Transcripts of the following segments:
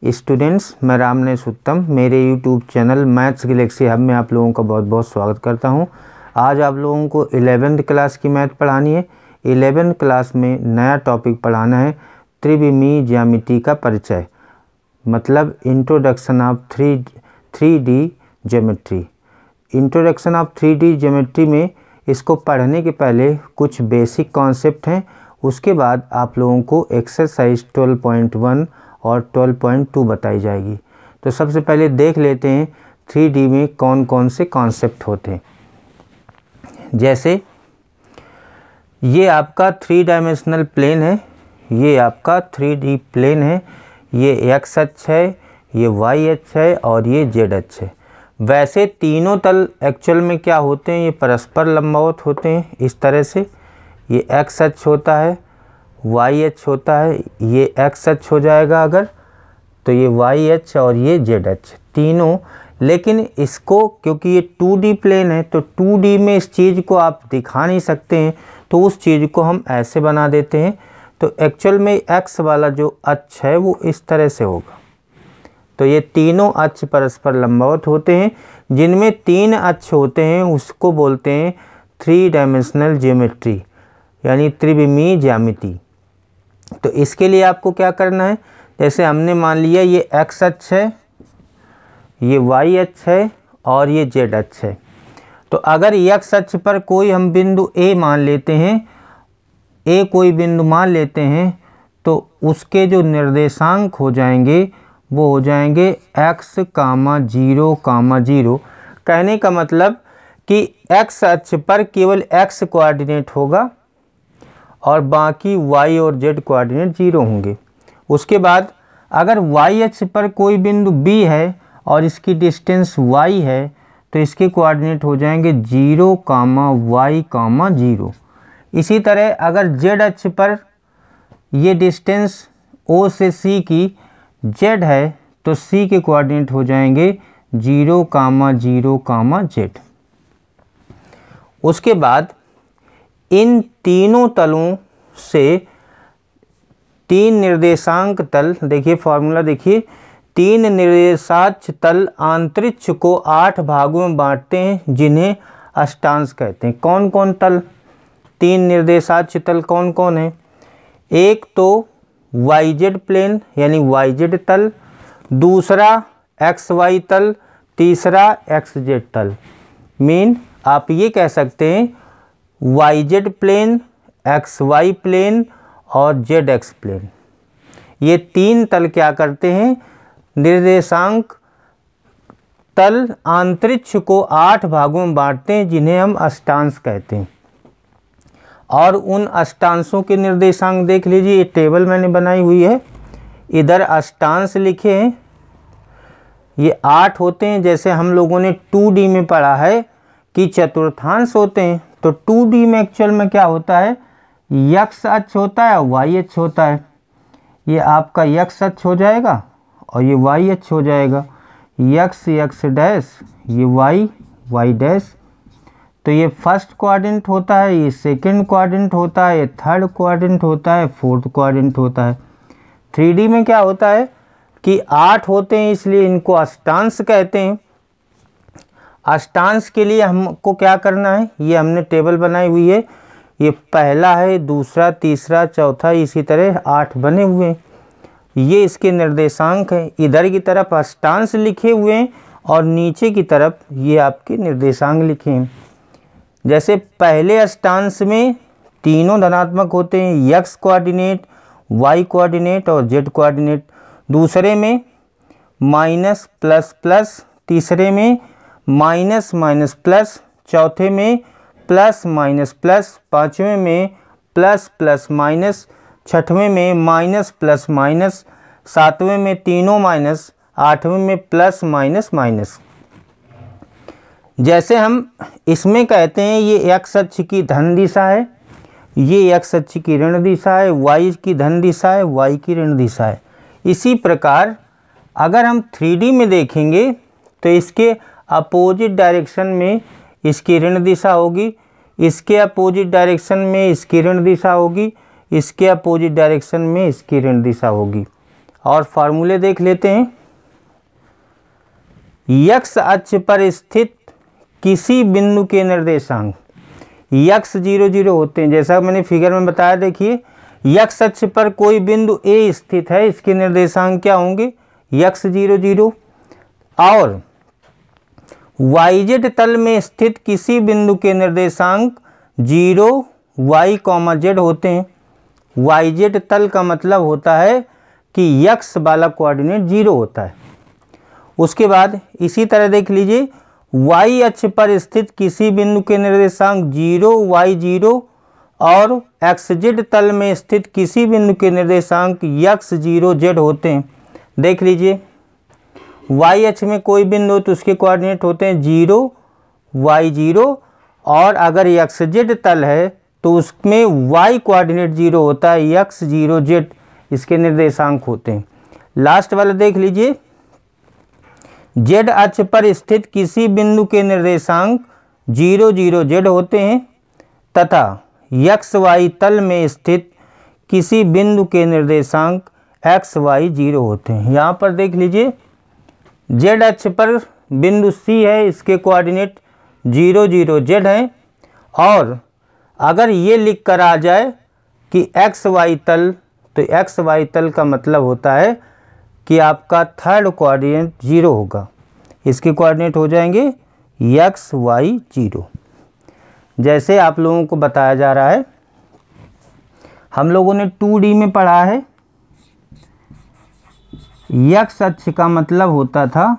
Students, मैं रामनेश उत्तम मेरे YouTube channel maths Galaxy hub में आप लोगों का बहुत बहुत स्वागत करता हूं। आज आप लोगों को 11th क्लास की मैथ पढ़ानी है। 11th क्लास में नया टॉपिक पढ़ाना है, त्रिविमीय ज्यामिति का परिचय, मतलब introduction of 3D geometry. Introduction of 3D geometry में इसको पढ़ने के पहले कुछ बेसिक कॉन्सेप्ट हैं, उसके बाद आप लोगों को एक्सरसाइज 12.1 और 12.2 बताई जाएगी। तो सबसे पहले देख लेते हैं 3D में कौन कौन से कॉन्सेप्ट होते हैं। जैसे ये आपका 3 डायमेंशनल प्लेन है, ये आपका 3D प्लेन है, ये एक्स अक्ष है, ये वाई अक्ष है और ये जेड अक्ष है। वैसे तीनों तल एक्चुअल में क्या होते हैं, ये परस्पर लंबवत होते हैं। इस तरह से ये एक्स अक्ष होता है, वाई अक्ष होता है, ये एक्स अक्ष हो जाएगा अगर, तो ये वाई अक्ष और ये जेड अक्ष तीनों। लेकिन इसको क्योंकि ये 2D प्लेन है तो 2D में इस चीज़ को आप दिखा नहीं सकते हैं, तो उस चीज़ को हम ऐसे बना देते हैं। तो एक्चुअल में एक्स वाला जो अक्ष है वो इस तरह से होगा। तो ये तीनों अक्ष परस्पर लंबवत होते हैं। जिनमें 3 अक्ष होते हैं उसको बोलते हैं 3 डायमेंशनल ज्योमेट्री, यानी त्रिविमीय ज्यामिति। तो इसके लिए आपको क्या करना है, जैसे हमने मान लिया ये एक्स अक्ष है, ये वाई अक्ष है और ये जेड अक्ष है। तो अगर एक्स अक्ष पर कोई हम बिंदु ए मान लेते हैं, ए कोई बिंदु मान लेते हैं, तो उसके जो निर्देशांक हो जाएंगे वो हो जाएंगे x, 0, 0। कहने का मतलब कि x अक्ष पर केवल x कोऑर्डिनेट होगा और बाकी y और z कोऑर्डिनेट 0 होंगे। उसके बाद अगर y अक्ष पर कोई बिंदु B है और इसकी डिस्टेंस y है, तो इसके कोऑर्डिनेट हो जाएंगे 0, y, 0। इसी तरह अगर z अक्ष पर ये डिस्टेंस O से C की z है, तो C के कोऑर्डिनेट हो जाएंगे 0, 0, z। उसके बाद इन तीनों तलों से 3 निर्देशांक तल, देखिए फॉर्मूला देखिए, 3 निर्देशाक्ष तल अंतरिक्ष को 8 भागों में बांटते हैं, जिन्हें अष्टांश कहते हैं। कौन कौन तल, 3 निर्देशाक्ष तल कौन कौन है? एक तो YZ प्लेन यानी YZ तल, दूसरा XY तल, तीसरा XZ तल। मीन आप ये कह सकते हैं YZ प्लेन, XY प्लेन और ZX प्लेन, ये 3 तल क्या करते हैं, निर्देशांक तल अंतरिक्ष को 8 भागों में बांटते हैं, जिन्हें हम अष्टांश कहते हैं। और उन अष्टांशों के निर्देशांक देख लीजिए, ये टेबल मैंने बनाई हुई है, इधर अष्टांश लिखे हैं, ये 8 होते हैं। जैसे हम लोगों ने 2D में पढ़ा है कि चतुर्थांश होते हैं, तो 2D में एक्चुअल में क्या होता है, x अक्ष होता है और y अक्ष होता है। ये आपका x अक्ष हो जाएगा और ये y अक्ष हो जाएगा, x डैश, ये y डैश। तो ये फर्स्ट क्वाड्रेंट होता है, ये सेकंड क्वाड्रेंट होता है, ये थर्ड क्वाड्रेंट होता है, फोर्थ क्वाड्रेंट होता है। 3D में क्या होता है कि 8 होते हैं, इसलिए इनको अष्टांश कहते हैं। अष्टांश के लिए हमको क्या करना है, ये हमने टेबल बनाई हुई है, ये पहला है, दूसरा, तीसरा, चौथा, इसी तरह 8 बने हुए हैं। ये इसके निर्देशांक हैं। इधर की तरफ अष्टांश लिखे हुए हैं और नीचे की तरफ ये आपके निर्देशांक लिखे हैं। जैसे पहले अष्टांश में तीनों धनात्मक होते हैं, x कोऑर्डिनेट, y कोऑर्डिनेट और z कोऑर्डिनेट। दूसरे में माइनस प्लस प्लस, तीसरे में माइनस माइनस प्लस, चौथे में प्लस माइनस प्लस, पाँचवें में प्लस प्लस माइनस, छठवें में माइनस प्लस माइनस, सातवें में तीनों माइनस, आठवें में प्लस माइनस माइनस। जैसे हम इसमें कहते हैं ये x अक्ष की धन दिशा है, ये x अक्ष की ऋण दिशा है, y की धन दिशा है, y की ऋण दिशा है। इसी प्रकार अगर हम 3D में देखेंगे तो इसके अपोजिट डायरेक्शन में इसकी ऋण दिशा होगी, इसके अपोजिट डायरेक्शन में इसकी ऋण दिशा होगी, इसके अपोजिट डायरेक्शन में इसकी ऋण दिशा होगी। और फार्मूले देख लेते हैं। x अक्ष पर स्थित किसी बिंदु के निर्देशांक x 0 0 होते हैं, जैसा मैंने फिगर में बताया। देखिए x अक्ष पर कोई बिंदु A स्थित है, इसके निर्देशांक क्या होंगे x 0 0, और YZ तल में स्थित किसी बिंदु के निर्देशांक 0 y, z होते हैं। YZ तल का मतलब होता है कि x वाला कोऑर्डिनेट 0 होता है। उसके बाद इसी तरह देख लीजिए, y अक्ष पर स्थित किसी बिंदु के निर्देशांक 0 y 0 और XZ तल में स्थित किसी बिंदु के निर्देशांक x 0 z होते हैं। देख लीजिए y अक्ष में कोई बिंदु तो उसके कोऑर्डिनेट होते हैं 0 y 0, और अगर XZ तल है तो उसमें y कोऑर्डिनेट 0 होता है, x 0 z इसके निर्देशांक होते हैं। लास्ट वाला देख लीजिए, z अक्ष पर स्थित किसी बिंदु के निर्देशांक 0 0 z होते हैं तथा XY तल में स्थित किसी बिंदु के निर्देशांक XY 0 होते हैं। यहाँ पर देख लीजिए z अक्ष पर बिंदु C है, इसके कोऑर्डिनेट 0 0 z हैं, और अगर ये लिख कर आ जाए कि XY तल, तो XY तल का मतलब होता है कि आपका थर्ड कोऑर्डिनेट 0 होगा। इसके कोऑर्डिनेट हो जाएंगे XY 0। जैसे आप लोगों को बताया जा रहा है, हम लोगों ने 2D में पढ़ा है, x अक्ष का मतलब होता था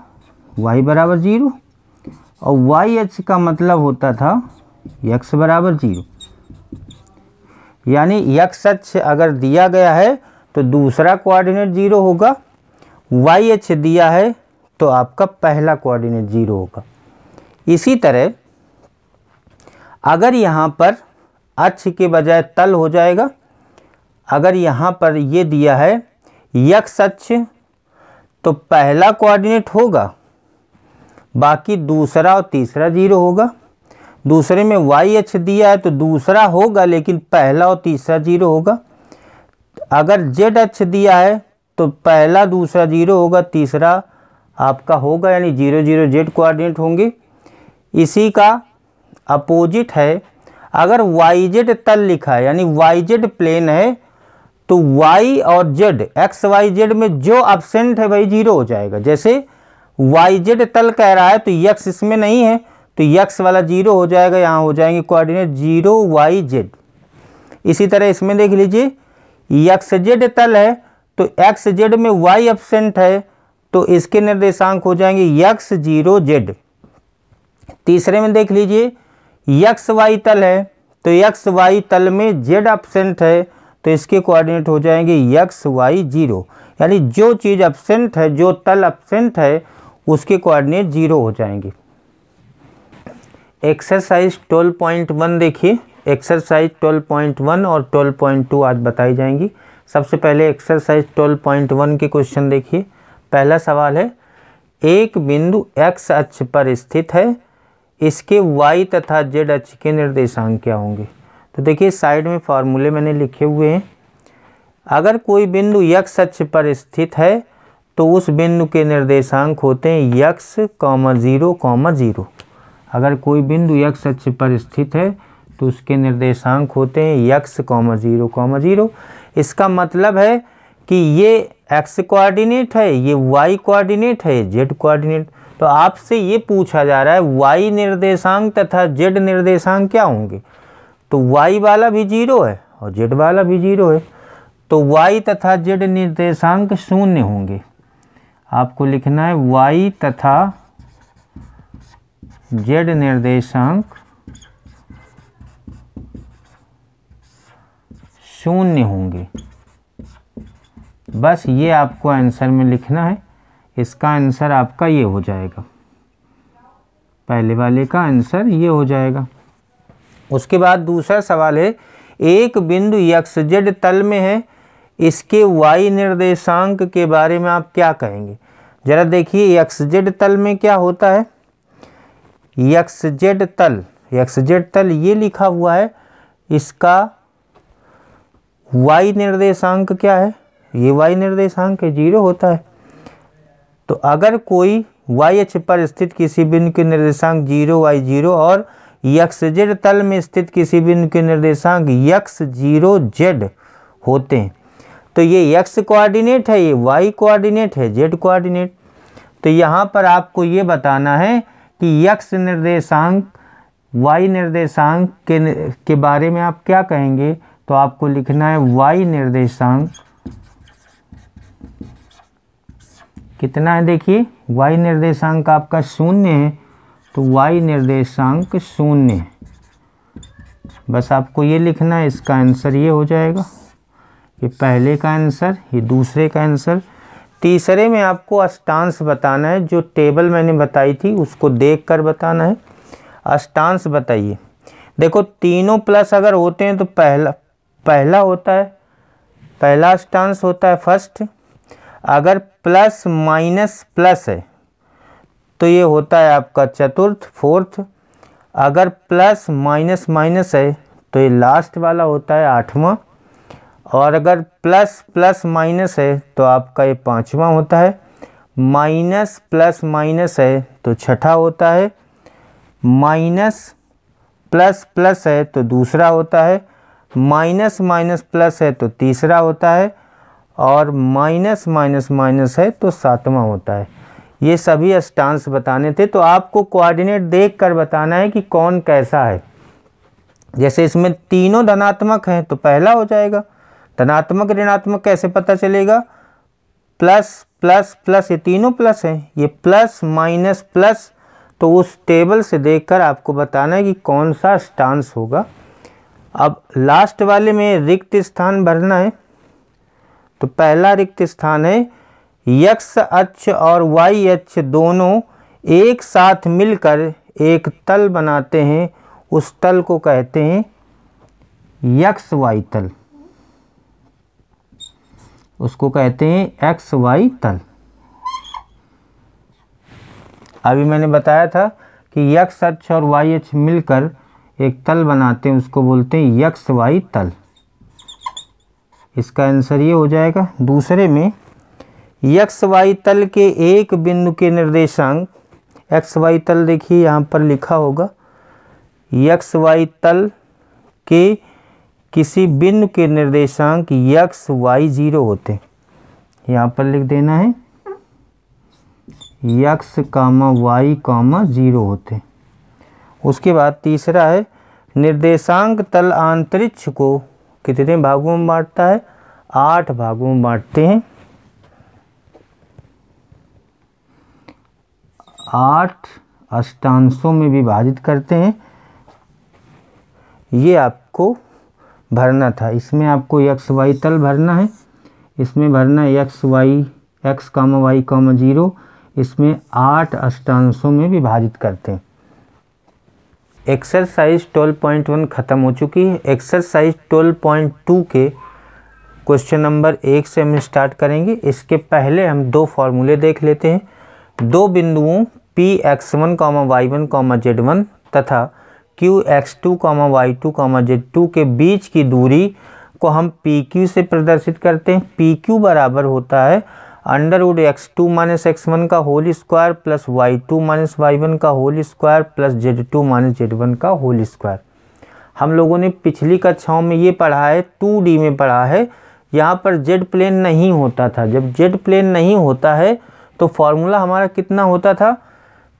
y बराबर 0 और y अक्ष का मतलब होता था x बराबर 0। यानी x अक्ष अगर दिया गया है तो दूसरा कोऑर्डिनेट 0 होगा, y अक्ष दिया है तो आपका पहला कोऑर्डिनेट 0 होगा। इसी तरह अगर यहाँ पर अक्ष के बजाय तल हो जाएगा, अगर यहाँ पर ये दिया है x अक्ष तो पहला कोऑर्डिनेट होगा, बाकी दूसरा और तीसरा 0 होगा। दूसरे में y अक्ष दिया है तो दूसरा होगा लेकिन पहला और तीसरा 0 होगा। अगर z अक्ष दिया है तो पहला दूसरा 0 होगा, तीसरा आपका होगा, यानी 0 0 z कोऑर्डिनेट होंगे। इसी का अपोजिट है, अगर YZ तल लिखा है यानी YZ प्लेन है तो y और z XYZ में जो एब्सेंट है वही 0 हो जाएगा। जैसे YZ तल कह रहा है तो x इसमें नहीं है तो x वाला 0 हो जाएगा, यहाँ हो जाएंगे कोऑर्डिनेट 0 YZ। इसी तरह इसमें देख लीजिए XZ तल है तो XZ में y एब्सेंट है तो इसके निर्देशांक हो जाएंगे x 0 z। तीसरे में देख लीजिए XY तल है तो XY तल में z एब्सेंट है तो इसके कोऑर्डिनेट हो जाएंगे XY 0। यानी जो चीज़ एब्सेंट है, जो तल एब्सेंट है उसके कोऑर्डिनेट 0 हो जाएंगे। एक्सरसाइज 12.1 देखिए, एक्सरसाइज 12.1 और 12.2 आज बताई जाएंगी। सबसे पहले एक्सरसाइज 12.1 के क्वेश्चन देखिए। पहला सवाल है, एक बिंदु x अक्ष पर स्थित है, इसके y तथा z अक्ष के निर्देशांक क्या होंगे। तो देखिए साइड में फार्मूले मैंने लिखे हुए हैं। अगर कोई बिंदु x अक्ष पर स्थित है तो उस बिंदु के निर्देशांक होते हैं x, 0, 0। अगर कोई बिंदु x अक्ष पर स्थित है तो उसके निर्देशांक होते हैं x, 0, 0। इसका मतलब है कि ये x कोऑर्डिनेट है, ये y कोऑर्डिनेट है, z कोऑर्डिनेट। तो आपसे ये पूछा जा रहा है y निर्देशांक तथा z निर्देशांक क्या होंगे। तो y वाला भी 0 है और z वाला भी 0 है, तो y तथा z निर्देशांक 0 होंगे। आपको लिखना है y तथा z निर्देशांक 0 होंगे। बस ये आपको आंसर में लिखना है। इसका आंसर आपका ये हो जाएगा, पहले वाले का आंसर ये हो जाएगा। उसके बाद दूसरा सवाल है, एक बिंदु XZ तल में है, इसके y निर्देशांक के बारे में आप क्या कहेंगे। ज़रा देखिए XZ तल में क्या होता है। XZ तल ये लिखा हुआ है, इसका y निर्देशांक क्या है ये y निर्देशांक है, 0 होता है। तो अगर कोई y अक्ष पर स्थित किसी बिंदु के निर्देशांक 0 y 0 और xz तल में स्थित किसी बिंदु के निर्देशांक x 0 z होते हैं, तो ये x कोऑर्डिनेट है, ये y कोऑर्डिनेट है, z कोऑर्डिनेट। तो यहाँ पर आपको ये बताना है कि x निर्देशांक y निर्देशांक के बारे में आप क्या कहेंगे। तो आपको लिखना है y निर्देशांक कितना है, देखिए y निर्देशांक आपका 0 है, तो y निर्देशांक 0 है। बस आपको ये लिखना है, इसका आंसर ये हो जाएगा। ये पहले का आंसर, ये दूसरे का आंसर। तीसरे में आपको अष्टांश बताना है, जो टेबल मैंने बताई थी उसको देखकर बताना है। अष्टांश बताइए। देखो तीनों प्लस अगर होते हैं तो पहला होता है, पहला अष्टांश होता है फर्स्ट। अगर प्लस माइनस प्लस है तो ये होता है आपका चतुर्थ, फोर्थ। अगर प्लस माइनस माइनस है तो ये लास्ट वाला होता है, आठवां। और अगर प्लस प्लस माइनस है तो आपका ये पांचवां होता है। माइनस प्लस माइनस है तो छठा होता है। माइनस प्लस प्लस है तो दूसरा होता है। माइनस माइनस प्लस है तो तीसरा होता है। और माइनस माइनस माइनस है तो सातवां होता है। ये सभी अष्टांश बताने थे, तो आपको कोऑर्डिनेट देखकर बताना है कि कौन कैसा है। जैसे इसमें तीनों धनात्मक हैं तो पहला हो जाएगा। धनात्मक ऋणात्मक कैसे पता चलेगा, प्लस प्लस प्लस, ये तीनों प्लस हैं, ये प्लस माइनस प्लस, तो उस टेबल से देखकर आपको बताना है कि कौन सा अष्टांश होगा। अब लास्ट वाले में रिक्त स्थान भरना है। तो पहला रिक्त स्थान है, x अक्ष और y अक्ष दोनों एक साथ मिलकर एक तल बनाते हैं, उस तल को कहते हैं XY तल, उसको कहते हैं XY तल। अभी मैंने बताया था कि x अक्ष और y अक्ष मिलकर एक तल बनाते हैं, उसको बोलते हैं XY तल। इसका आंसर ये हो जाएगा। दूसरे में XY तल के एक बिंदु के निर्देशांक, XY तल देखिए यहाँ पर लिखा होगा, XY तल के किसी बिंदु के निर्देशांक x y 0 होते हैं। यहाँ पर लिख देना है x, y, 0 होते हैं। उसके बाद तीसरा है, निर्देशांक तल अंतरिक्ष को कितने भागों में बांटता है, 8 भागों में बांटते हैं। 8 अष्टांशों में विभाजित करते हैं। ये आपको भरना था। इसमें आपको XY तल भरना है, इसमें भरना है x, y, 0। इसमें 8 अष्टांशों में विभाजित करते हैं। एक्सरसाइज 12.1 ख़त्म हो चुकी है। एक्सरसाइज 12.2 के क्वेश्चन नंबर 1 से हम स्टार्ट करेंगे। इसके पहले हम दो फार्मूले देख लेते हैं। दो बिंदुओं Px1, y1, z1 तथा Qx2, y2, z2 के बीच की दूरी को हम PQ से प्रदर्शित करते हैं। PQ बराबर होता है √x2 - x1 का whole square plus y2 - y1 का whole square plus z2 - z1 का होल स्क्वायर। हम लोगों ने पिछली कक्षाओं में ये पढ़ा है, 2D में पढ़ा है। यहाँ पर z प्लेन नहीं होता था। जब z प्लेन नहीं होता है तो फॉर्मूला हमारा कितना होता था,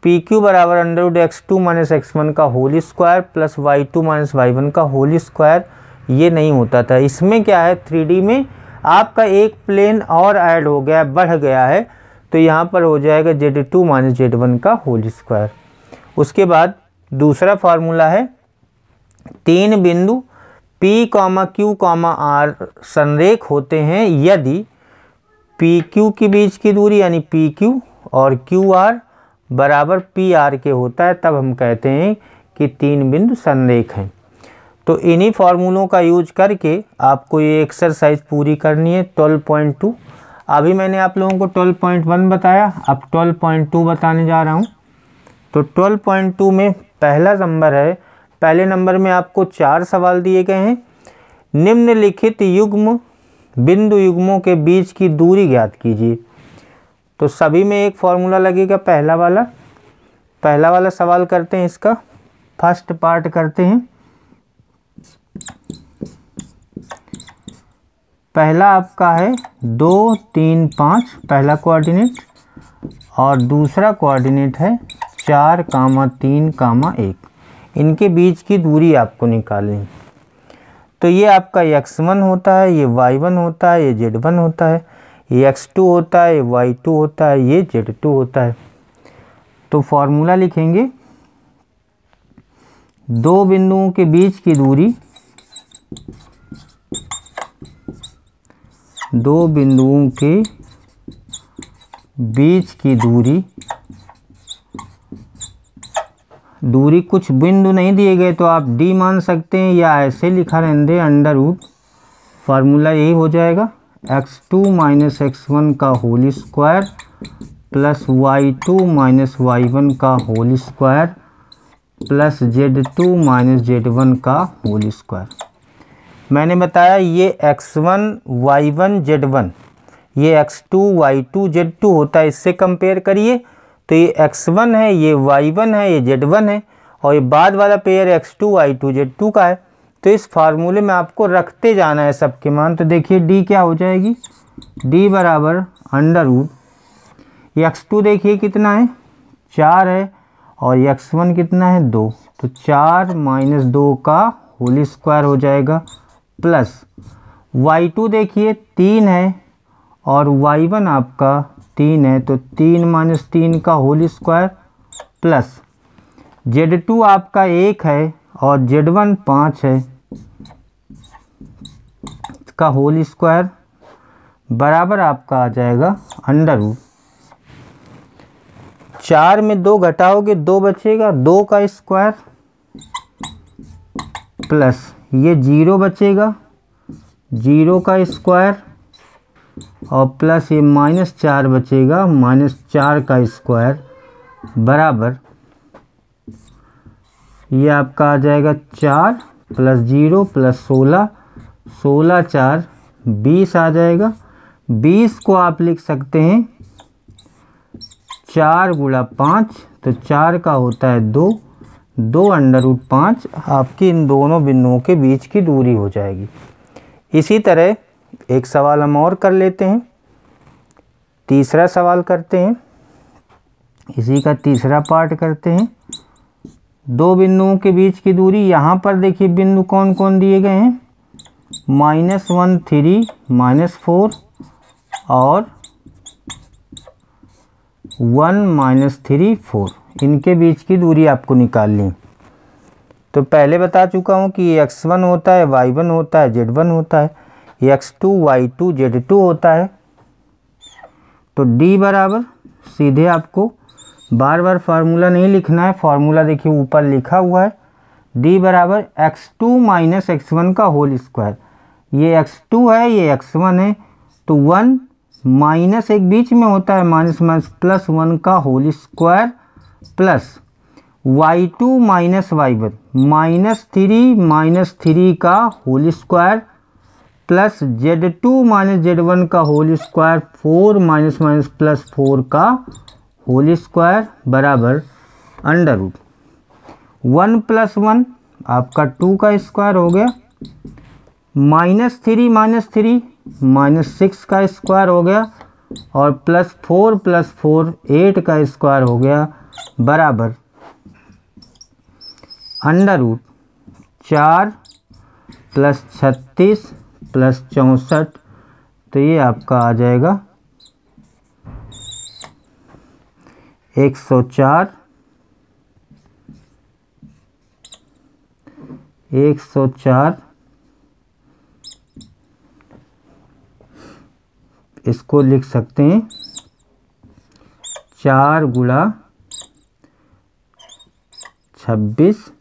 PQ बराबर √x2 - x1 का whole square plus y2 - y1 का होल स्क्वायर। ये नहीं होता था। इसमें क्या है, 3D में आपका एक प्लेन और ऐड हो गया, बढ़ गया है, तो यहाँ पर हो जाएगा z2 - z1 का होल स्क्वायर। उसके बाद दूसरा फार्मूला है, तीन बिंदु P, Q, R संरेख होते हैं यदि PQ के बीच की दूरी यानी PQ और QR बराबर PR के होता है, तब हम कहते हैं कि तीन बिंदु संरेख हैं। तो इन्हीं फार्मूलों का यूज करके आपको ये एक्सरसाइज पूरी करनी है 12.2। अभी मैंने आप लोगों को 12.1 बताया, अब 12.2 बताने जा रहा हूँ। तो 12.2 में पहला नंबर है, पहले नंबर में आपको 4 सवाल दिए गए हैं। निम्नलिखित युग्म बिंदु युग्मों के बीच की दूरी ज्ञात कीजिए। तो सभी में एक फॉर्मूला लगेगा। पहला वाला सवाल करते हैं, इसका फर्स्ट पार्ट करते हैं। पहला आपका है 2, 3, 5 पहला कोऑर्डिनेट, और दूसरा कोऑर्डिनेट है 4, 3, 1। इनके बीच की दूरी आपको निकालनी। तो ये आपका x1 होता है, ये y1 होता है, ये z1 होता है, ये x2 होता है, ये y2 होता है, ये z2 होता है। तो फॉर्मूला लिखेंगे, दो बिंदुओं के बीच की दूरी, दो बिंदुओं के बीच की दूरी कुछ बिंदु नहीं दिए गए तो आप d मान सकते हैं, या ऐसे लिखा रहने दे अंडर रूट। फार्मूला यही हो जाएगा, x2 माइनस x1 का whole square plus y2 minus y1 का whole square plus z2 minus z1 का होल स्क्वायर। मैंने बताया ये x1 y1 z1, ये x2 y2 z2 होता है। इससे कंपेयर करिए तो ये x1 है, ये y1 है, ये z1 है, और ये बाद वाला पेयर x2 y2 z2 का है। तो इस फार्मूले में आपको रखते जाना है सबके मान। तो देखिए d क्या हो जाएगी, d बराबर अंडर रूट, ये x2 देखिए कितना है 4 है, और ये x1 कितना है 2, तो 4 माइनस 2 का होल स्क्वायर हो जाएगा, प्लस y2 देखिए 3 है, और y1 आपका 3 है, तो 3 माइनस 3 का होल स्क्वायर, प्लस z2 आपका 1 है और z1 5 है का होल स्क्वायर, बराबर आपका आ जाएगा अंडर रूट। 4 में 2 घटाओगे 2 बचेगा, 2 का स्क्वायर, प्लस ये 0 बचेगा, 0 का स्क्वायर, और प्लस ये -4 बचेगा, -4 का स्क्वायर, बराबर ये आपका आ जाएगा 4 प्लस 0 प्लस 16, 16 4 20 आ जाएगा। 20 को आप लिख सकते हैं 4 गुणा 5, तो 4 का होता है 2, 2 अंडर रूट 5 आपकी इन दोनों बिंदुओं के बीच की दूरी हो जाएगी। इसी तरह एक सवाल हम और कर लेते हैं, तीसरा सवाल करते हैं, इसी का तीसरा पार्ट करते हैं। दो बिंदुओं के बीच की दूरी, यहाँ पर देखिए बिंदु कौन कौन दिए गए हैं, -1 3 -4 और 1 -3 4, इनके बीच की दूरी आपको निकालनी। तो पहले बता चुका हूँ कि ये x1 होता है, y1 होता है, z1 होता है, ये x2 y2 z2 होता है। तो d बराबर, सीधे आपको बार बार फार्मूला नहीं लिखना है, फार्मूला देखिए ऊपर लिखा हुआ है, d बराबर x2 माइनस x1 का होल स्क्वायर। ये x2 है, ये x1 है, तो 1 माइनस एक बीच में होता है, माइनस माइनस प्लस 1 का whole square, plus y2 minus y1 -3 का whole square, plus z2 minus z1 का whole square, 4 minus minus plus 4 का होल स्क्वायर, बराबर अंडर रूट 1 प्लस 1 आपका 2 का स्क्वायर हो गया, -3 -6 का स्क्वायर हो गया, और +4 + 4 8 का स्क्वायर हो गया, बराबर अंडर रूट 4 + 36 + 64, तो ये आपका आ जाएगा 104 इसको लिख सकते हैं 4 गुणा 26,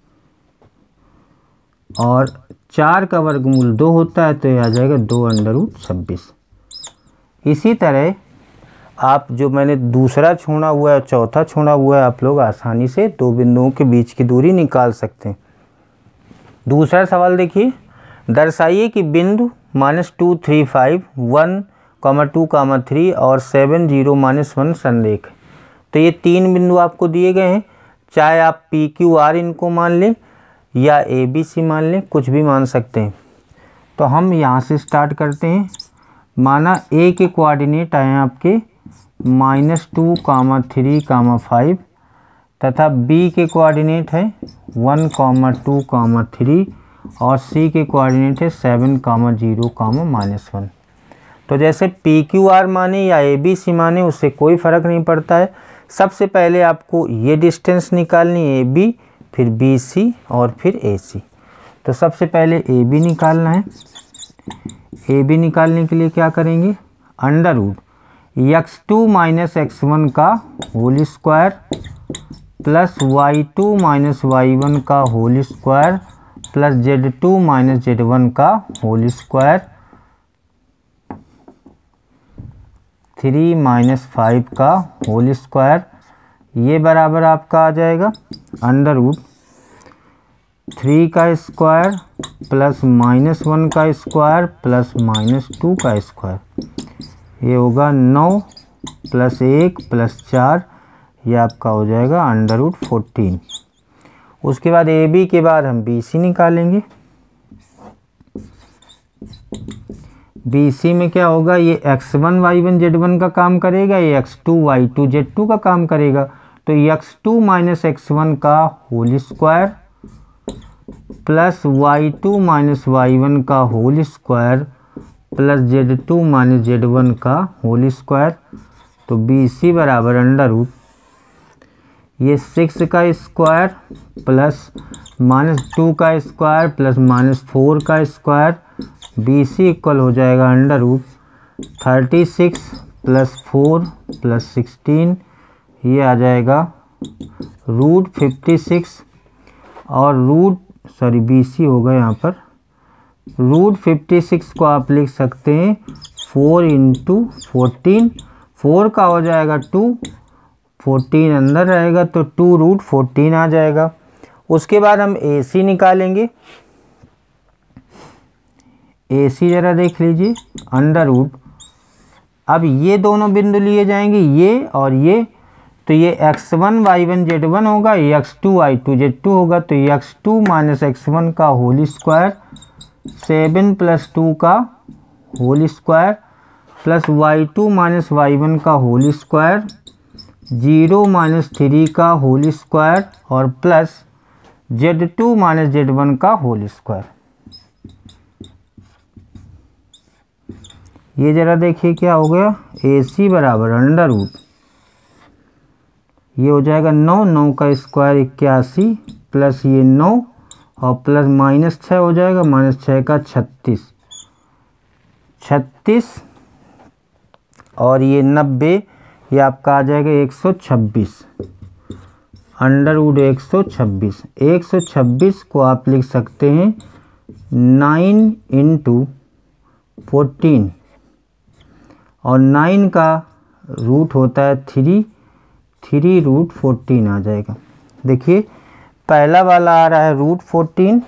और 4 का वर्गमूल 2 होता है, तो ये आ जाएगा 2 अंडर रूट 26। इसी तरह आप जो मैंने दूसरा छोड़ा हुआ है, चौथा छोड़ा हुआ है, आप लोग आसानी से दो बिंदुओं के बीच की दूरी निकाल सकते हैं। दूसरा सवाल देखिए, दर्शाइए कि बिंदु -2 3 5 1, 2, 3 और 7 0 -1 संरेख है। तो ये 3 बिंदु आपको दिए गए हैं, चाहे आप PQR इनको मान लें या ABC मान लें, कुछ भी मान सकते हैं। तो हम यहाँ से स्टार्ट करते हैं। माना A के कोऑर्डिनेट आए हैं आपके -2, 3, 5 तथा B के कोऑर्डिनेट है 1, 2, 3 और C के कोऑर्डिनेट है 7, 0, -1। तो जैसे PQR माने या ABC माने उससे कोई फ़र्क नहीं पड़ता है। सबसे पहले आपको ये डिस्टेंस निकालनी है AB, फिर BC और फिर AC। तो सबसे पहले AB निकालना है। AB निकालने के लिए क्या करेंगे, अंडर रूट x2 - x1 का whole square plus y2 - y1 का whole square plus z2 - z1 का होल स्क्वायर 3 - 5 का होल स्क्वायर, ये बराबर आपका आ जाएगा अंडर रूट 3 का स्क्वायर प्लस -1 का स्क्वायर प्लस -2 का स्क्वायर, ये होगा 9 + 1 + 4, ये आपका हो जाएगा अंडर रूट 14। उसके बाद AB के बाद हम BC निकालेंगे। BC में क्या होगा, ये x1 y1 z1 का काम करेगा, ये x2 y2 z2 का काम करेगा। तो x2 - x1 का whole square plus y2 - y1 का whole square plus z2 - z1 का होल स्क्वायर। तो BC बराबर अंडर रूट ये 6 का स्क्वायर प्लस -2 का स्क्वायर प्लस -4 का स्क्वायर, BC इक्वल हो जाएगा अंडर रूट 36 + 4 + 16, ये आ जाएगा रूट 56 और BC होगा यहाँ पर रूट 56 को आप लिख सकते हैं 4 × 14, 4 का हो जाएगा 2, 14 अंदर रहेगा तो 2√14 आ जाएगा। उसके बाद हम AC निकालेंगे। AC ज़रा देख लीजिए, अंडर रूट, अब ये दोनों बिंदु लिए जाएंगे ये और ये, तो ये x1 y1 z1 होगा, ये x2 y2 z2 होगा। तो x2 - x1 का होल स्क्वायर 7 + 2 का whole square plus y2 - y1 का होल स्क्वायर 0 - 3 का होल स्क्वायर और प्लस z2 - z1 का होल स्क्वायर। ये ज़रा देखिए क्या हो गया, AC बराबर अंडर रूट, ये हो जाएगा 9, 9 का स्क्वायर 81 प्लस ये 9 और प्लस -6 हो जाएगा, -6 का 36 और ये 90, ये आपका आ जाएगा 126 अंडर रूट 126। 126 को आप लिख सकते हैं 9 × 14 और 9 का रूट होता है 3 √14 आ जाएगा। देखिए पहला वाला आ रहा है √14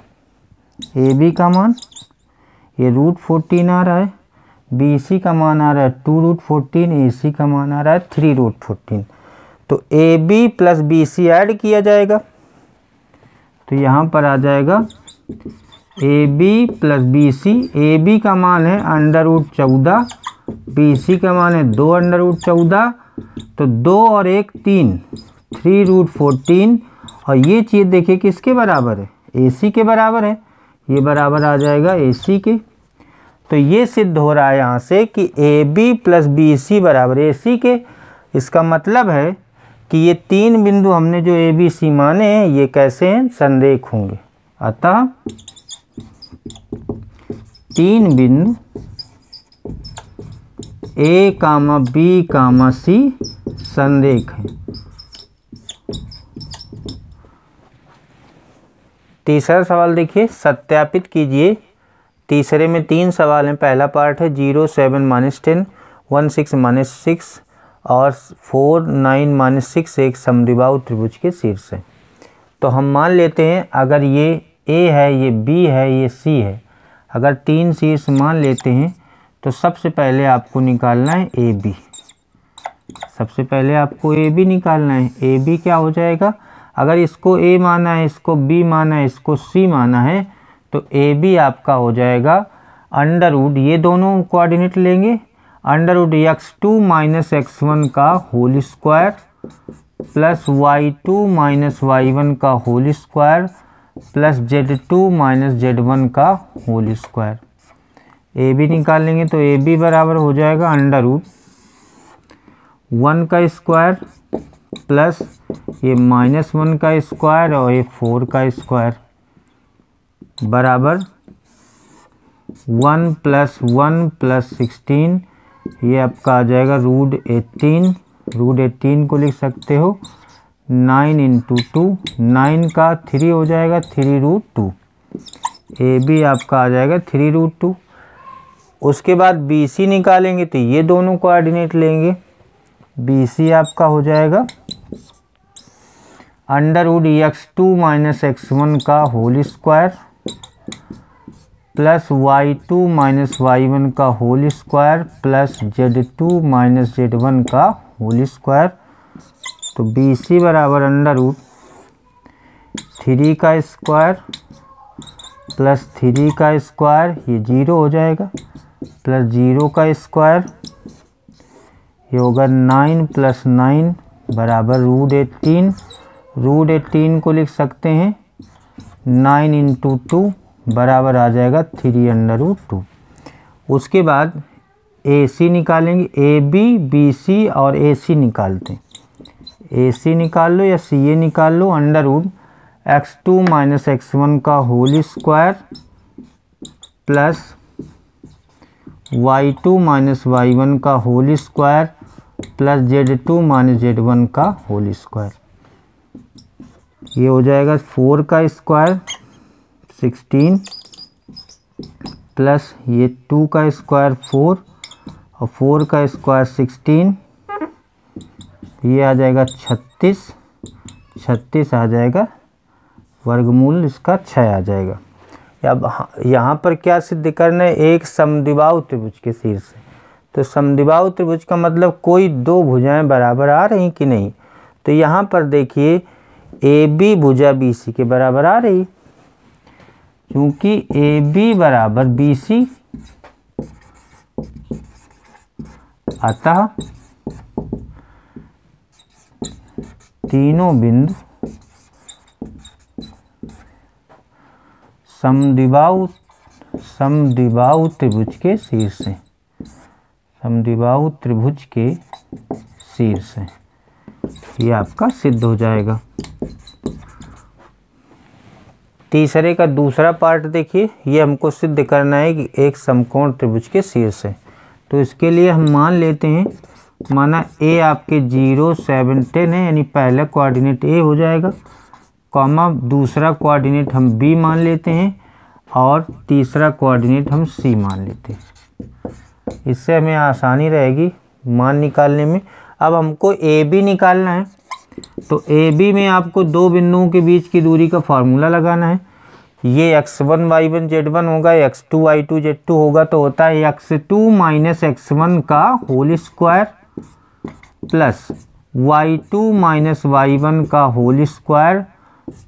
AB का मान, ये √14 आ रहा है, BC का मान आ रहा है 2√14, AC का मान आ रहा है 3√14। तो AB + BC ऐड किया जाएगा, तो यहाँ पर आ जाएगा AB + BC। AB का मान है √14, BC का मान है 2 √14, तो 2 और 1 3, 3√14 और ये चीज़ देखिए किसके बराबर है, AC के बराबर है, ये बराबर आ जाएगा AC के। तो ये सिद्ध हो रहा है यहाँ से कि AB + BC बराबर AC के। इसका मतलब है कि ये 3 बिंदु हमने जो ABC माने हैं ये कैसे हैं, संरेख होंगे। अतः 3 बिंदु A, B, C संरेख हैं। तीसरा सवाल देखिए, सत्यापित कीजिए। तीसरे में 3 सवाल हैं। पहला पार्ट है 0, 7, -10, 1, 6, -6 और 4, 9, -6 एक समद्विबाहु त्रिभुज के शीर्ष है। तो हम मान लेते हैं अगर ये A है, ये B है, ये C है, अगर 3 शीर्ष मान लेते हैं तो सबसे पहले आपको निकालना है ए बी। सबसे पहले आपको ए बी निकालना है। ए बी क्या हो जाएगा, अगर इसको ए माना है, इसको बी माना है, इसको सी माना है, तो ए बी आपका हो जाएगा अंडर रूट, ये दोनों कोऑर्डिनेट लेंगे, under root x2 minus x1 का whole square plus y2 minus y1 का whole square plus z2 minus z1 का होल स्क्वायर। ए बी निकाल लेंगे तो ए बी बराबर हो जाएगा अंडर रूट 1 का स्क्वायर प्लस ये -1 का स्क्वायर और ये 4 का स्क्वायर बराबर 1 प्लस 1 प्लस 16, ये आपका आ जाएगा रूट 18। रूट 18 को लिख सकते हो 9 इंटू 2, 9 का 3 हो जाएगा 3 रूट 2। ए बी आपका आ जाएगा 3 रूट 2। उसके बाद बी सी निकालेंगे तो ये दोनों कोऑर्डिनेट लेंगे। बी सी आपका हो जाएगा under root x2 minus x1 का whole square plus y2 minus y1 का whole square plus z2 minus z1 का होल स्क्वायर। तो बी सी बराबर अंडर रूट 3 का स्क्वायर प्लस 3 का स्क्वायर, ये 0 हो जाएगा, प्लस 0 का स्क्वायर, ये होगा 9 प्लस 9 बराबर रूट 18। रूट 18 को लिख सकते हैं 9 इंटू 2 बराबर आ जाएगा 3 अंडर रूट 2। उसके बाद ए सी निकालेंगे। ए बी बी सी और ए सी निकालते हैं। ए सी निकाल लो या सी ए निकाल लो। Under root x2 minus x1 का whole square plus y2 minus y1 का whole square plus z2 minus z1 का होल स्क्वायर, ये हो जाएगा 4 का स्क्वायर 16 प्लस ये 2 का स्क्वायर 4 और 4 का स्क्वायर 16, ये आ जाएगा 36। 36 आ जाएगा, वर्गमूल इसका 6 आ जाएगा। अब यहाँ पर क्या सिद्ध करना है, एक समद्विबाहु त्रिभुज के शीर्ष से। तो समद्विबाहु त्रिभुज का मतलब कोई दो भुजाएं बराबर आ रही कि नहीं। तो यहाँ पर देखिए ए बी भुजा बी सी के बराबर आ रही, क्योंकि ए बी बराबर बी सी, अतः तीनों बिंदु समद्विबाहु त्रिभुज के शीर्ष हैं। समद्विबाहु त्रिभुज के शीर्ष हैं, ये आपका सिद्ध हो जाएगा। तीसरे का दूसरा पार्ट देखिए, ये हमको सिद्ध करना है कि एक समकोण त्रिभुज के शीर्ष है। तो इसके लिए हम मान लेते हैं, माना ए आपके 0 7 10 है, यानी पहला कोऑर्डिनेट ए हो जाएगा, कॉमा दूसरा कोऑर्डिनेट हम बी मान लेते हैं और तीसरा कोऑर्डिनेट हम सी मान लेते हैं। इससे हमें आसानी रहेगी मान निकालने में। अब हमको ए बी निकालना है, तो ए बी में आपको दो बिंदुओं के बीच की दूरी का फार्मूला लगाना है। ये x1 y1 z1 होगा, x2 y2 z2 होगा, तो होता है x2 माइनस x1 का whole square plus y2 minus y1 का whole square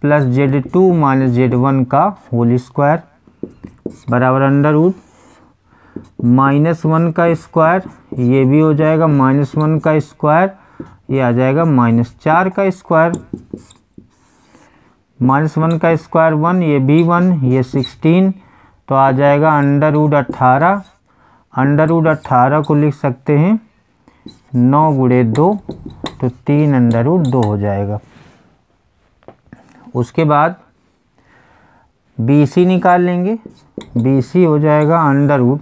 plus z2 minus z1 का होल स्क्वायर बराबर अंडर रूट -1 का स्क्वायर, ये भी हो जाएगा -1 का स्क्वायर, ये आ जाएगा -4 का स्क्वायर, -1 का स्क्वायर 1, ये भी 1, ये 16, तो आ जाएगा अंडर रूट 18। अंडर रूट 18 को लिख सकते हैं 9 गुणे 2, तो 3 अंडर रूट 2 हो जाएगा। उसके बाद बी सी निकाल लेंगे। बी सी हो जाएगा अंडर रूट,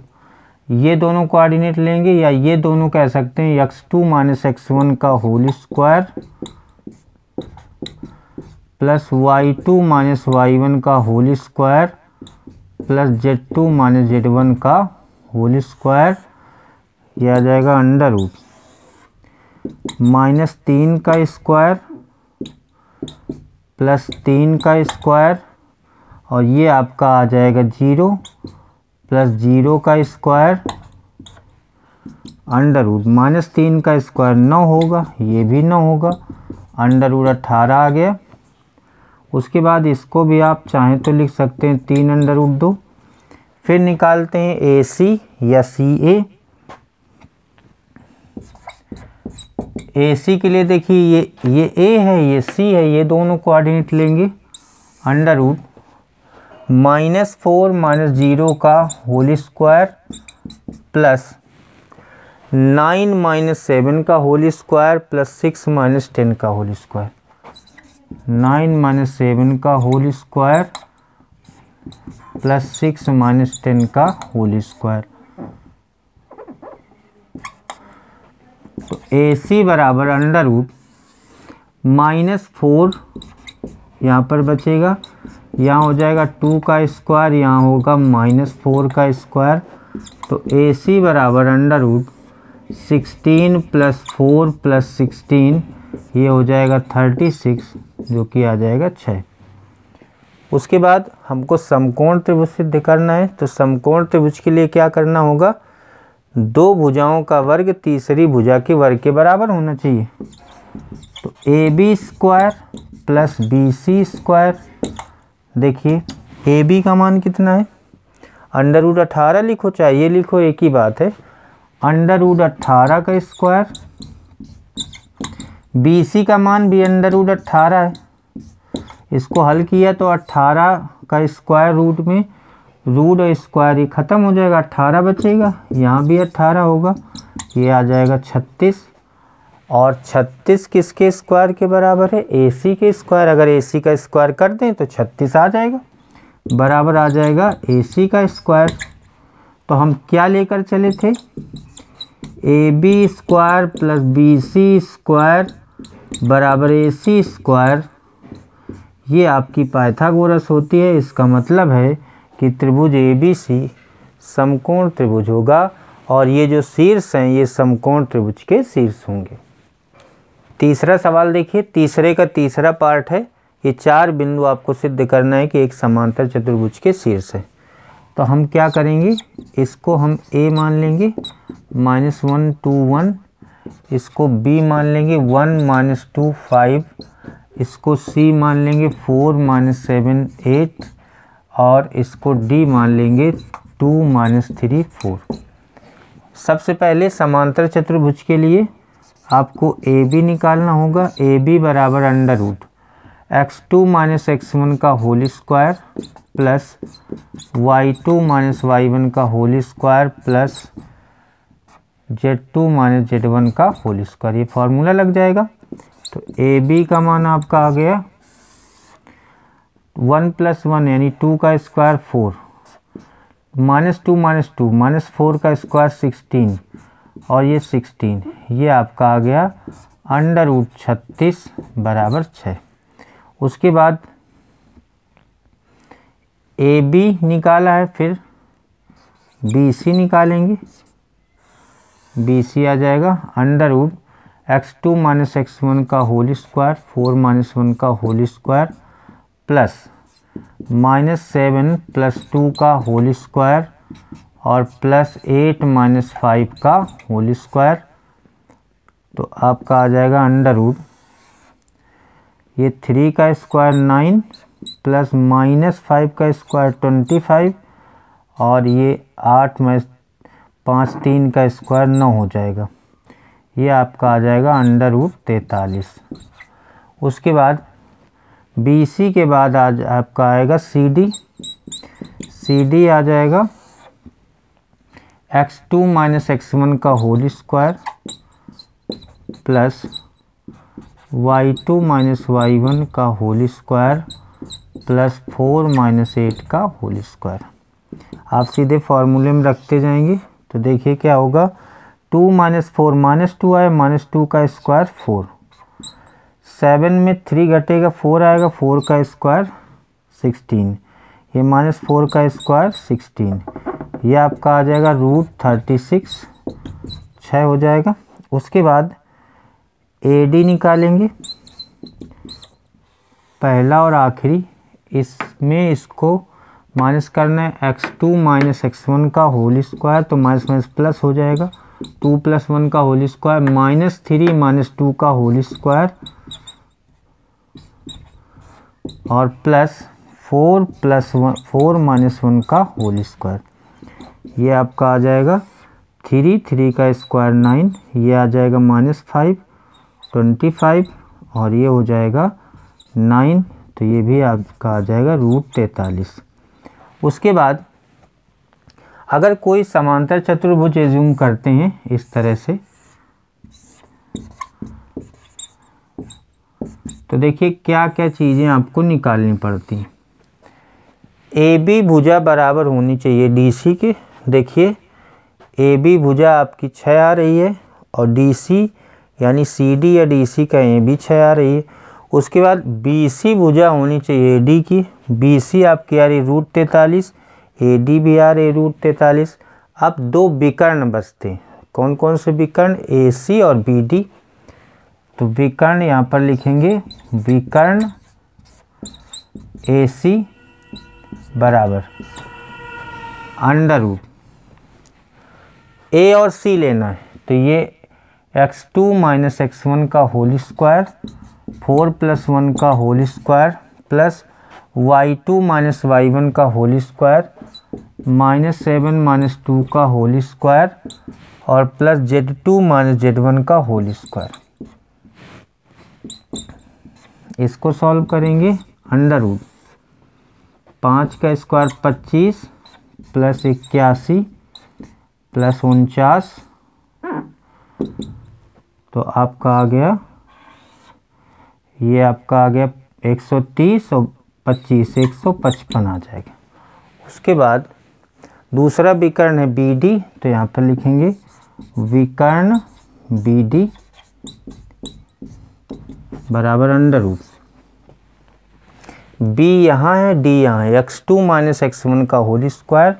ये दोनों कोऑर्डिनेट लेंगे या ये दोनों कह सकते हैं x2 माइनस x1 का whole square plus y2 minus y1 का whole square plus z2 minus z1 का होल स्क्वायर, ये आ जाएगा अंडर रूट -3 का स्क्वायर प्लस 3 का स्क्वायर और ये आपका आ जाएगा 0 प्लस 0 का स्क्वायर अंडर रूट -3 का स्क्वायर 9 होगा, ये भी 9 होगा, अंडर रूट 18 आ गया। उसके बाद इसको भी आप चाहें तो लिख सकते हैं 3 अंडर रूट 2। फिर निकालते हैं AC या CA। AC के लिए देखिए ये A है, ये C है, ये दोनों कोऑर्डिनेट लेंगे। अंडर रूट -4 - 0 का होल स्क्वायर प्लस 9 - 7 का होल स्क्वायर प्लस 6 - 10 का होल स्क्वायर। 9 - 7 का होल स्क्वायर प्लस 6 - 10 का होल स्क्वायर। तो AC बराबर अंडर रूट -4 यहाँ पर बचेगा, यहाँ हो जाएगा 2 का स्क्वायर, यहाँ होगा -4 का स्क्वायर। तो AC बराबर अंडर रूट 16 + 4 + 16, ये हो जाएगा 36, जो कि आ जाएगा 6। उसके बाद हमको समकोण त्रिभुज सिद्ध करना है। तो समकोण त्रिभुज के लिए क्या करना होगा, 2 भुजाओं का वर्ग तीसरी भुजा के वर्ग के बराबर होना चाहिए। तो AB square plus BC square, देखिए AB का मान कितना है, अंडर रूट 18 लिखो चाहे ये लिखो, एक ही बात है। अंडर रूट 18 का स्क्वायर, BC का मान भी अंडर रूट 18 है। इसको हल किया तो 18 का स्क्वायर रूट में रूट और स्क्वायर ही ख़त्म हो जाएगा, 18 बचेगा, यहाँ भी 18 होगा, ये आ जाएगा 36। और 36 किसके स्क्वायर के बराबर है, AC के स्क्वायर। अगर AC का स्क्वायर कर दें तो 36 आ जाएगा, बराबर आ जाएगा AC का स्क्वायर। तो हम क्या लेकर चले थे, AB square plus BC square बराबर AC स्क्वायर। ये आपकी पाइथागोरस होती है। इसका मतलब है कि त्रिभुज ABC समकोण त्रिभुज होगा और ये जो शीर्ष हैं ये समकोण त्रिभुज के शीर्ष होंगे। तीसरा सवाल देखिए, तीसरे का तीसरा पार्ट है। ये 4 बिंदु आपको सिद्ध करना है कि एक समांतर चतुर्भुज के शीर्ष है। तो हम क्या करेंगे, इसको हम A मान लेंगे -1 2 1, इसको B मान लेंगे 1 - 2 5, इसको C मान लेंगे 4 - 7 8 और इसको D मान लेंगे 2 - 3 4। सबसे पहले समांतर चतुर्भुज के लिए आपको AB निकालना होगा। AB बराबर अंडर रूट x2 - x1 का whole square plus y2 - y1 का whole square plus z2 - z1 का होल स्क्वायर। ये फॉर्मूला लग जाएगा। तो AB का मान आपका आ गया 1 + 1 यानी 2 का स्क्वायर 4, -2 - 2 -4 का स्क्वायर 16 और ये 16, ये आपका आ गया अंडर रूट 36 बराबर 6। उसके बाद AB निकाला है, फिर BC निकालेंगे। BC आ जाएगा अंडर रूट x2 - x1 का होल स्क्वायर 4 - 1 का होल स्क्वायर प्लस -7 + 2 का होल स्क्वायर और प्लस 8 - 5 का होल स्क्वायर। तो आपका आ जाएगा अंडर रूट ये 3 का स्क्वायर 9 प्लस -5 का स्क्वायर 25 और ये 8 में 5 3 का स्क्वायर 9 हो जाएगा। ये आपका आ जाएगा अंडर रूट 43। उसके बाद BC के बाद आज आपका आएगा CD। CD आ जाएगा x2 - x1 का whole square plus y2 - y1 का होल स्क्वायर प्लस 4 - 8 का होल स्क्वायर। आप सीधे फॉर्मूले में रखते जाएंगे तो देखिए क्या होगा, 2 - 4 -2 आए, -2 का स्क्वायर 4, 7 में 3 घटेगा 4 आएगा, 4 का स्क्वायर 16, ये -4 का स्क्वायर 16, ये आपका आ जाएगा रूट 36, 6 हो जाएगा। उसके बाद AD निकालेंगे, पहला और आखिरी, इसमें इसको माइनस करना है x2 माइनस x1 का होल स्क्वायर, तो माइनस माइनस प्लस हो जाएगा, 2 + 1 का होल स्क्वायर माइनस 3 माइनस 2 का होल स्क्वायर और प्लस 4 माइनस 1 का होल स्क्वायर। ये आपका आ जाएगा 3 का स्क्वायर 9, ये आ जाएगा -5 25 और ये हो जाएगा 9, तो ये भी आपका आ जाएगा √43। उसके बाद अगर कोई समांतर चतुर्भुज एज्यूम करते हैं इस तरह से, तो देखिए क्या क्या चीज़ें आपको निकालनी पड़ती हैं। AB भुजा बराबर होनी चाहिए DC के। देखिए AB भुजा आपकी 6 आ रही है और DC यानी CD या DC का AB 6 आ रही है। उसके बाद BC भुजा होनी चाहिए AD की। BC आपकी आ रही √43, AD भी आ रही √43। अब दो विकर्ण बचते हैं। कौन कौन से विकर्ण? AC और BD। तो विकर्ण यहाँ पर लिखेंगे विकर्ण AC बराबर √ A और C लेना है, तो ये x2 माइनस x1 का होल स्क्वायर 4 + 1 का whole square plus y2 minus y1 का होल स्क्वायर -7 माइनस 2 का होल स्क्वायर और प्लस z2 माइनस z1 का होल स्क्वायर। इसको सॉल्व करेंगे √ 5 का स्क्वायर 25 प्लस 81 प्लस 49, तो आपका आ गया, ये आपका आ गया 130 और 25 155 आ जाएगा। उसके बाद दूसरा विकर्ण है BD, तो यहाँ पर लिखेंगे विकर्ण BD बराबर √ B यहाँ है, D यहाँ है, x2 माइनस x1 का होल स्क्वायर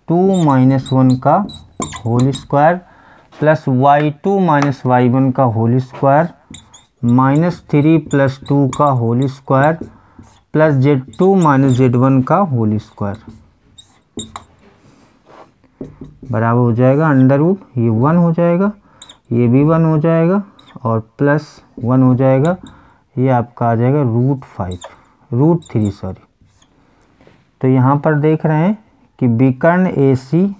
2 माइनस 1 का whole square plus y2 minus y1 का होल स्क्वायर -3 + 2 का whole square plus z2 minus z1 का होल स्क्वायर बराबर हो जाएगा √ ये 1 हो जाएगा, ये भी 1 हो जाएगा और प्लस 1 हो जाएगा, ये आपका आ जाएगा √3 सॉरी। तो यहाँ पर देख रहे हैं कि विकर्ण AC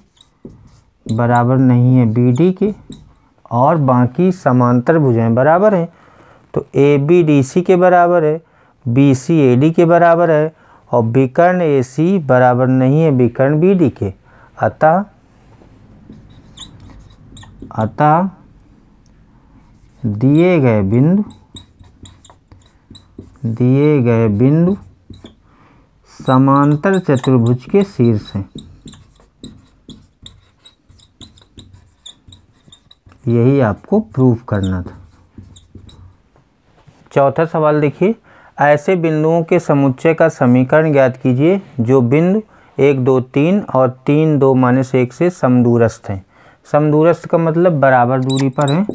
बराबर नहीं है BD के और बाकी समांतर भुजाएं बराबर हैं, तो AB DC के बराबर है, BC AD के बराबर है और विकर्ण AC बराबर नहीं है विकर्ण BD के। अतः दिए गए बिंदु समांतर चतुर्भुज के शीर्ष हैं। यही आपको प्रूफ करना था। चौथा सवाल देखिए, ऐसे बिंदुओं के समुच्चय का समीकरण ज्ञात कीजिए जो बिंदु 1 2 3 और 3 2 - 1 से समदूरस्थ हैं। समदूरस्थ का मतलब बराबर दूरी पर हैं।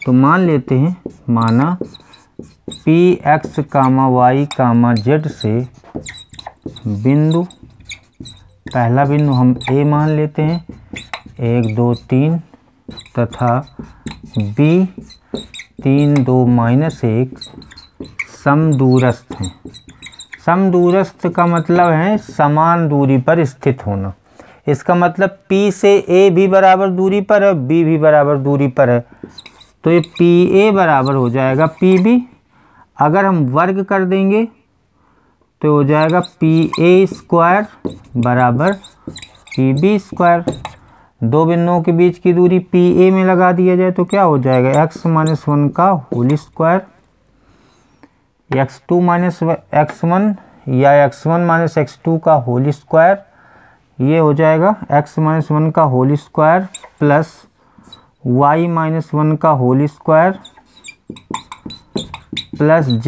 तो मान लेते हैं, माना Px, y, z से बिंदु, पहला बिंदु हम A मान लेते हैं 1 2 3 तथा B 3 2 - 1 समदूरस्थ हैं। समदूरस्थ का मतलब है समान दूरी पर स्थित होना। इसका मतलब P से A भी बराबर दूरी पर है, B भी बराबर दूरी पर है, तो ये PA बराबर हो जाएगा PB। अगर हम वर्ग कर देंगे तो हो जाएगा PA² बराबर PB²। दो बिंदुओं के बीच की दूरी PA में लगा दिया जाए तो क्या हो जाएगा, x - 1 का होल स्क्वायर, x2 - x1 या x1 - x2 का होल स्क्वायर, ये हो जाएगा x - 1 का होल स्क्वायर प्लस y - 1 का होल स्क्वायर प्लस z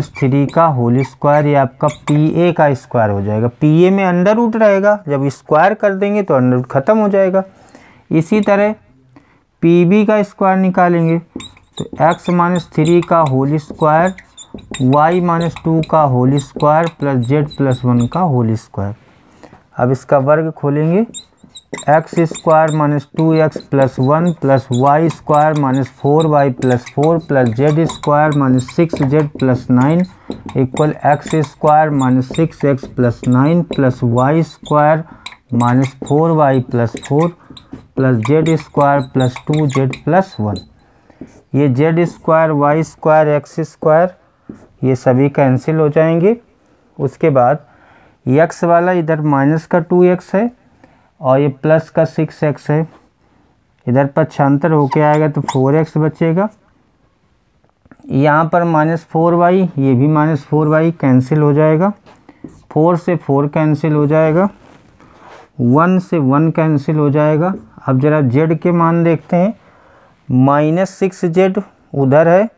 - 3 का होल स्क्वायर। ये आपका PA का स्क्वायर हो जाएगा। PA में √ रहेगा, जब स्क्वायर कर देंगे तो √ खत्म हो जाएगा। इसी तरह PB का स्क्वायर निकालेंगे तो x - 3 का होल स्क्वायर y - 2 का होल स्क्वायर प्लस z + 1 का होल स्क्वायर। अब इसका वर्ग खोलेंगे, x square minus 2x plus 1 plus y square minus 4y plus 4 plus z square minus 6z plus 9 equal x square minus 6x plus 9 plus y square minus 4y plus 4 plus z square plus 2z plus 1। ये z square y square x square ये सभी cancel हो जाएंगे। उसके बाद x वाला इधर minus का 2x है और ये प्लस का 6x है, इधर पक्षांतर होके आएगा तो 4x बचेगा। यहाँ पर माइनस 4y, ये भी माइनस 4y कैंसिल हो जाएगा, 4 से 4 कैंसिल हो जाएगा, 1 से 1 कैंसिल हो जाएगा। अब ज़रा z के मान देखते हैं, माइनस 6z उधर है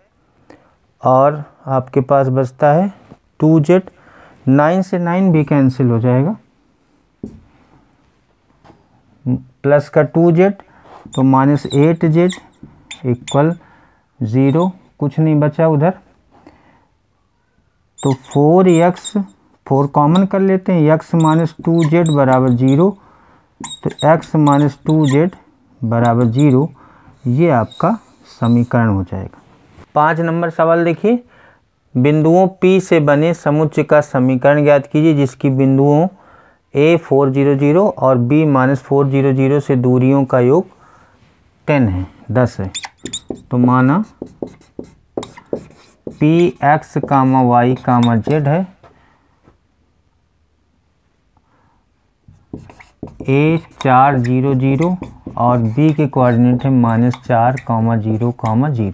और आपके पास बचता है 2z, 9 से 9 भी कैंसिल हो जाएगा, प्लस का 2z तो माइनस 8z इक्वल 0, कुछ नहीं बचा उधर। तो 4x, 4 कॉमन कर लेते हैं, x माइनस 2z बराबर 0, तो x माइनस 2z बराबर 0, ये आपका समीकरण हो जाएगा। 5 नंबर सवाल देखिए, बिंदुओं P से बने समुच्चय का समीकरण ज्ञात कीजिए जिसकी बिंदुओं A 4 0 0 और B माइनस 4 0 0 से दूरियों का योग 10 है, 10 है। तो माना P x कामा y कामा z है, A 4 0 0 और B के कोऑर्डिनेट है माइनस 4 0 0।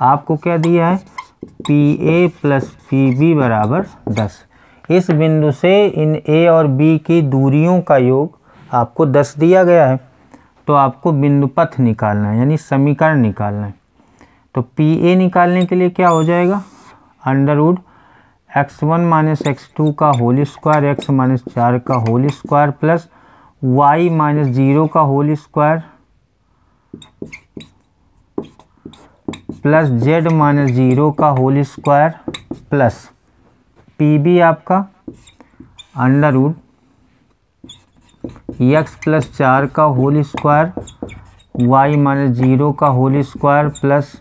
आपको क्या दिया है, PA प्लस PB बराबर 10। इस बिंदु से इन A और B की दूरियों का योग आपको 10 दिया गया है, तो आपको बिंदु पथ निकालना है, यानी समीकरण निकालना है। तो PA निकालने के लिए क्या हो जाएगा, under root x1 minus x2 का होल स्क्वायर x माइनस 4 का whole square plus y minus 0 का whole square plus z minus 0 का होल स्क्वायर प्लस PB आपका अंडर रूट x प्लस 4 का होल स्क्वायर y माइनस 0 का whole square plus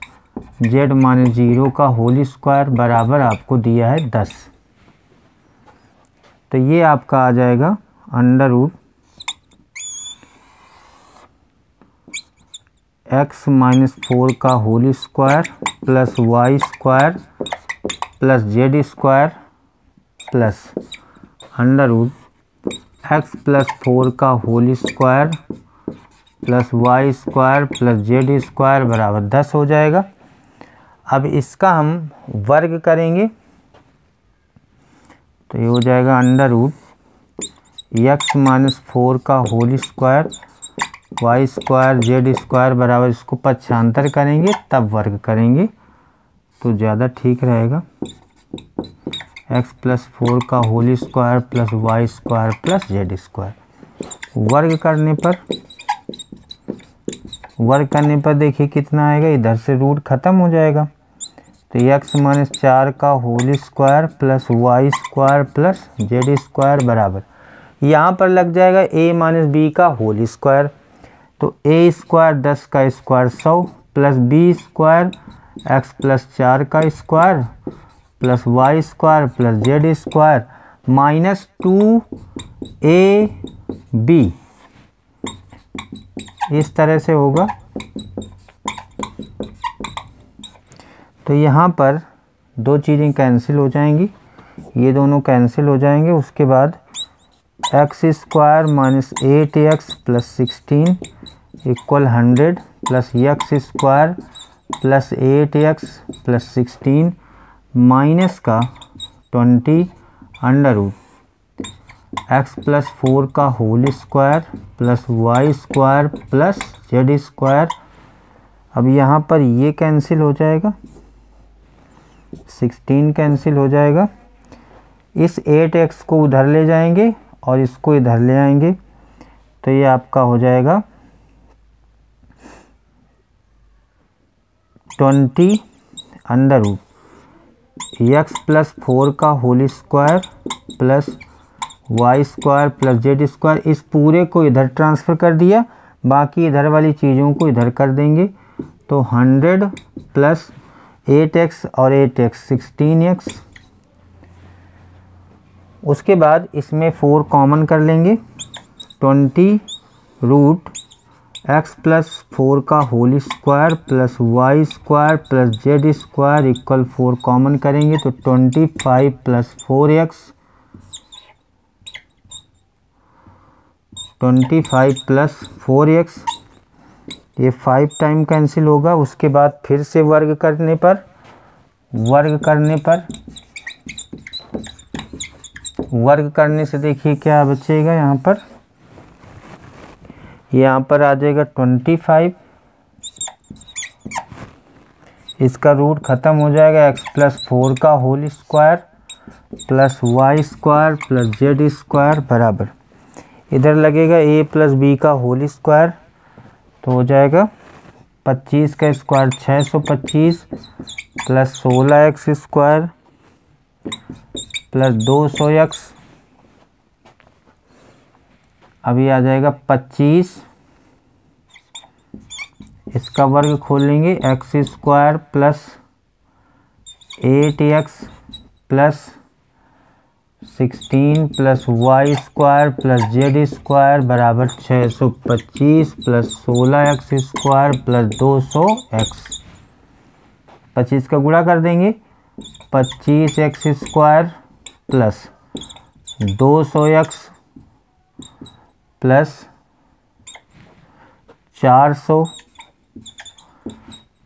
z minus 0 का whole square बराबर आपको दिया है 10। तो ये आपका आ जाएगा अंडर रूट x माइनस 4 का whole square plus y square plus z square plus under root x plus 4 का whole square plus y square plus z square बराबर 10 हो जाएगा। अब इसका हम वर्ग करेंगे तो ये हो जाएगा अंडर रूट एक्स माइनस 4 का whole square y square z square बराबर, इसको पक्षांतर करेंगे तब वर्ग करेंगे तो ज़्यादा ठीक रहेगा। x प्लस 4 का whole square plus y square plus z square, वर्ग करने पर देखिए कितना आएगा, इधर से रूट ख़त्म हो जाएगा। तो x माइनस 4 का whole square plus y square plus z square बराबर, यहाँ पर लग जाएगा a माइनस बी का होल स्क्वायर, तो a स्क्वायर 10 का square 100 plus b square x plus 4 का square plus y square plus z square minus 2ab, इस तरह से होगा। तो यहाँ पर दो चीज़ें कैंसिल हो जाएंगी, ये दोनों कैंसिल हो जाएंगे। उसके बाद x square minus 8x plus 16 equal 100 plus x square plus 8x plus 16 minus का 20 अंडर रूट एक्स प्लस 4 का whole square plus y square plus z square. अब यहाँ पर ये कैंसिल हो जाएगा, 16 कैंसिल हो जाएगा। इस 8x को उधर ले जाएंगे और इसको इधर ले आएंगे तो ये आपका हो जाएगा 20 अंडर रूट एक्स प्लस 4 का whole square plus y square plus z square, इस पूरे को इधर ट्रांसफ़र कर दिया, बाकी इधर वाली चीज़ों को इधर कर देंगे। तो 100 प्लस 8x और 8x 16x। उसके बाद इसमें 4 कॉमन कर लेंगे। 20 रूट x प्लस 4 का whole square plus y square plus z square equal 4 common करेंगे तो 25 प्लस 4x 25 प्लस 4x, ये 5 टाइम कैंसिल होगा। उसके बाद फिर से वर्ग करने से देखिए क्या बचेगा, यहाँ पर आ जाएगा 25, इसका रूट ख़त्म हो जाएगा। x प्लस 4 का whole square plus y square plus z square बराबर, इधर लगेगा a प्लस बी का होल स्क्वायर, तो हो जाएगा 25 का square 625 plus 16x square plus 200x, अभी आ जाएगा 25, इसका वर्ग खोल लेंगे x square plus 8x plus 16 plus y square plus z square बराबर 625 plus 16x square plus 200x। 25 का गुणा कर देंगे, 25x square plus 200x plus 400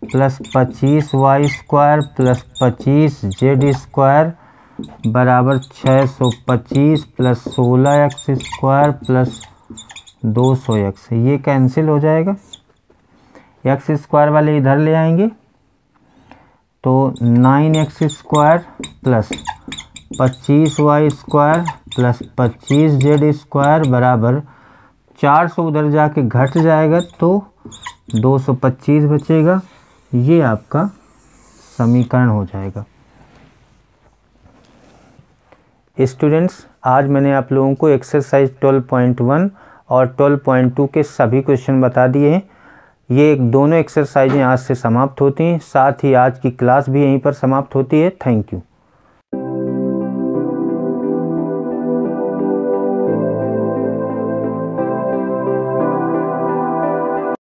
plus 25 y square plus 25 z square बराबर 625 plus 16x square plus 200x, ये cancel हो जाएगा। x square वाले इधर ले आएंगे तो 9x square plus 25 y square plus 25 z square बराबर 400 उधर जाके घट जाएगा तो 225 बचेगा, ये आपका समीकरण हो जाएगा। स्टूडेंट्स, आज मैंने आप लोगों को एक्सरसाइज 12.1 और 12.2 के सभी क्वेश्चन बता दिए हैं। ये दोनों एक्सरसाइजें आज से समाप्त होती हैं, साथ ही आज की क्लास भी यहीं पर समाप्त होती है। Thank you.